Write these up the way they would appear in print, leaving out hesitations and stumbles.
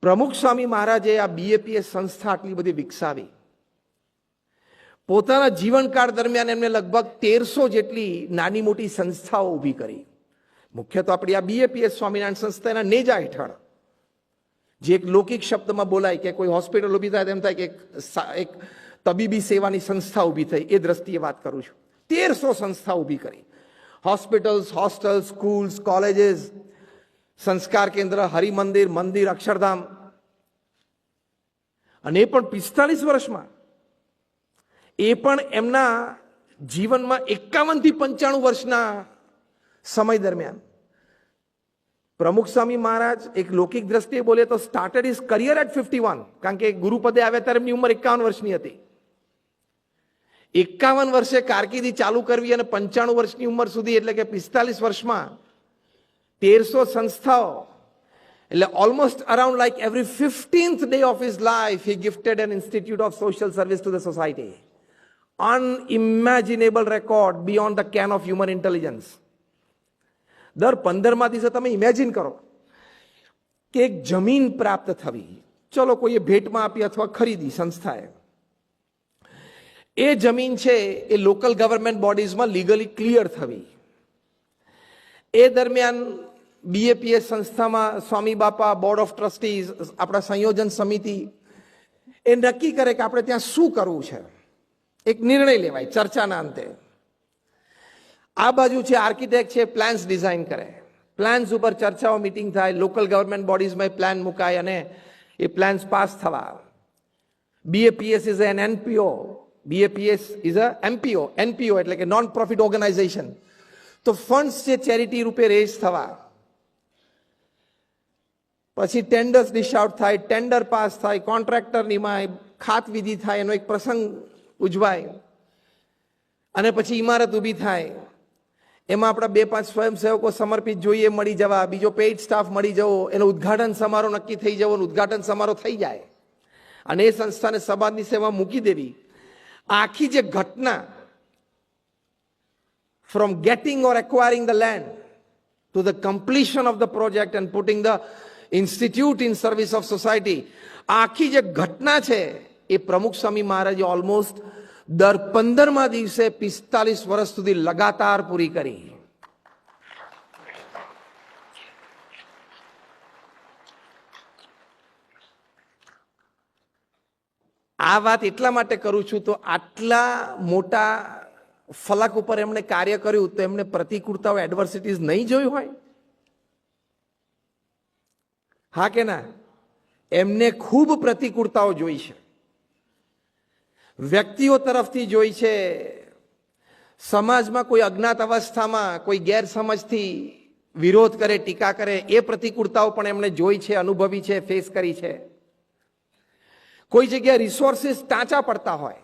પ્રમુખ સ્વામી મહારાજે આ બીએપીએસ સંસ્થા આટલી બધી વિકસાવી. પોતાના જીવનકાળ દરમિયાન એમને લગભગ 1300 જેટલી નાની મોટી સંસ્થાઓ ઊભી કરી. મુખ્ય તો આપણી આ બીએપીએસ સ્વામિનારાયણ સંસ્થા એના નેજા હેઠળ, જે એક લૌકિક શબ્દમાં બોલાય કે કોઈ હોસ્પિટલ ઊભી થાય તેમ થાય કે એક તબીબી સેવાની સંસ્થા ઊભી થઈ, એ દ્રષ્ટિએ વાત કરું છું. 1300 સંસ્થા ઊભી કરી. હોસ્પિટલ્સ, હોસ્ટેલ્સ, સ્કૂલ્સ, કોલેજીસ, સંસ્કાર કેન્દ્ર, હરિમંદિર, મંદિર, અક્ષરધામ. અને એ પણ 45 વર્ષમાં. એ પણ એમના જીવનમાં 51 થી 95 વર્ષના સમય દરમિયાન. પ્રમુખ સ્વામી મહારાજ એક લૌકિક દ્રષ્ટિએ બોલે તો સ્ટાર્ટેડ હિઝ કરિયર એટ 51, કારણ કે ગુરુપદે આવ્યા ત્યારે એમની ઉંમર 51 વર્ષની હતી. 51 વર્ષે કારકિર્દી ચાલુ કરવી અને 95 વર્ષની ઉંમર સુધી, એટલે કે 45 વર્ષમાં 1300 સંસ્થાઓ, એટલે almost around like every 15th day of his life he gifted an institute of social service to the society. Unimaginable record beyond the ken of human intelligence. દર 15મા દિવસે તમે ઇમેજિન કરો કે એક જમીન પ્રાપ્ત થવી, ચલો કોઈએ ભેટમાં આપી અથવા ખરીદી સંસ્થાએ, એ જમીન છે એ લોકલ ગવર્મેન્ટ બોડીઝમાં લીગલી ક્લિયર થવી. એ દરમિયાન બીએપીએસ સંસ્થામાં સ્વામી બાપા, બોર્ડ ઓફ ટ્રસ્ટીઝ, આપણા સંયોજન સમિતિ એ નક્કી કરે કે આપણે ત્યાં શું કરવું છે. એક નિર્ણય લેવાય ચર્ચાના અંતે. આ બાજુ છે આર્કિટેક્ટ છે, પ્લાન્સ ડિઝાઇન કરે, પ્લાન્સ ઉપર ચર્ચાઓ, મીટિંગ થાય, લોકલ ગવર્મેન્ટ બોડીઝમાં પ્લાન મુકાય અને એ પ્લાન્સ પાસ થવા. BAPS is an NPO, BAPS is a MPO, NPO એટલે કે નોન પ્રોફિટ ઓર્ગેનાઇઝેશન. તો ફંડ્સ છે ચેરિટી રૂપે રેઝ થવા. પછી ટેન્ડર્સ ડિશ આઉટ થાય, ટેન્ડર પાસ થાય, કોન્ટ્રાક્ટર નિમાય, ખાત વિધિ થાય, એનો એક પ્રસંગ ઉજવાય અને પછી ઇમારત ઊભી થાય. એમાં આપણા 2-5 સ્વયંસેવકો સમર્પિત જોઈએ મળી જવા, બીજો પેઇડ સ્ટાફ મળી જવો, એનો ઉદ્ઘાટન સમારોહ નક્કી થઈ જવો, ઉદ્ઘાટન સમારોહ થઈ જાય અને એ સંસ્થાને સમાજની સેવા મૂકી દેવી. આખી જે ઘટના, from getting or acquiring the land to the completion of the project and putting the institute in service of society, આખી જે ઘટના છે એ પ્રમુખ સ્વામી મહારાજે ઓલમોસ્ટ દર 15મા દિવસે 45 વર્ષ સુધી લગાતાર પૂરી કરી. આ વાત એટલા માટે કરું છું તો આટલા મોટા ફલક ઉપર એમણે કાર્ય કર્યું તો એમને પ્રતિકૂળતાઓ, એડવર્સિટીઝ નહીં જોયું હોય? હા કે ના? એમને ખૂબ પ્રતિકૂળતાઓ જોઈ છે. વ્યક્તિઓ તરફથી જોઈ છે, સમાજમાં કોઈ અજ્ઞાત અવસ્થામાં કોઈ ગેરસમજથી વિરોધ કરે, ટીકા કરે, એ પ્રતિકૂળતાઓ પણ એમણે જોઈ છે, અનુભવી છે, ફેસ કરી છે. કોઈ જગ્યાએ રિસોર્સિસ ટાંચા પડતા હોય,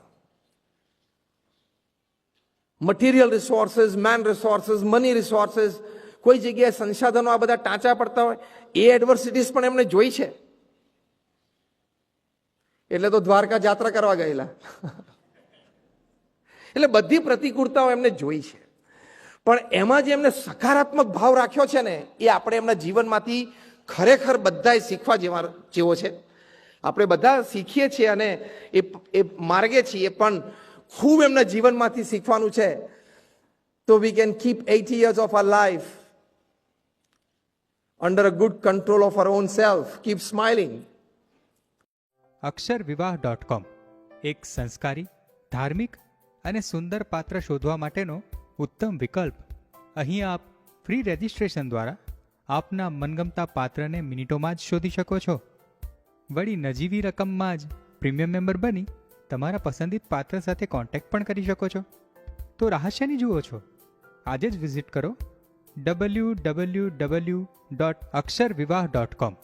material resources, man resources, money resources, કોઈ જગ્યાએ સંસાધનો આ બધા ટાંચા પડતા હોય, એ એડવર્સિટીઝ પણ એમણે જોઈ છે. એટલે તો દ્વારકા યાત્રા કરવા ગયેલા. એટલે બધી પ્રતિકૂળતાઓ એમને જોઈ છે, પણ એમાં જે એમને સકારાત્મક ભાવ રાખ્યો છે ને, એ આપણે એમના જીવનમાંથી ખરેખર બધાએ શીખવા જેવો છે. આપણે બધા શીખીએ છીએ અને એ માર્ગે છીએ, પણ ખૂબ એમના જીવનમાંથી શીખવાનું છે. તો we can keep 80 years of our life under a good control of our own self. Keep smiling. અક્ષરવિવાહ.com એક સંસ્કારી, ધાર્મિક અને સુંદર પાત્ર શોધવા માટેનો ઉત્તમ વિકલ્પ. અહીં આપ ફ્રી રજિસ્ટ્રેશન દ્વારા આપના મનગમતા પાત્રને મિનિટોમાં જ શોધી શકો છો. વળી નજીવી રકમમાં જ પ્રીમિયમ મેમ્બર બની તમારા પસંદિત પાત્ર સાથે કોન્ટેક્ટ પણ કરી શકો છો. તો રહસ્યની જુઓ છો? આજે જ વિઝિટ કરો www.અક્ષરવિવાહ.com.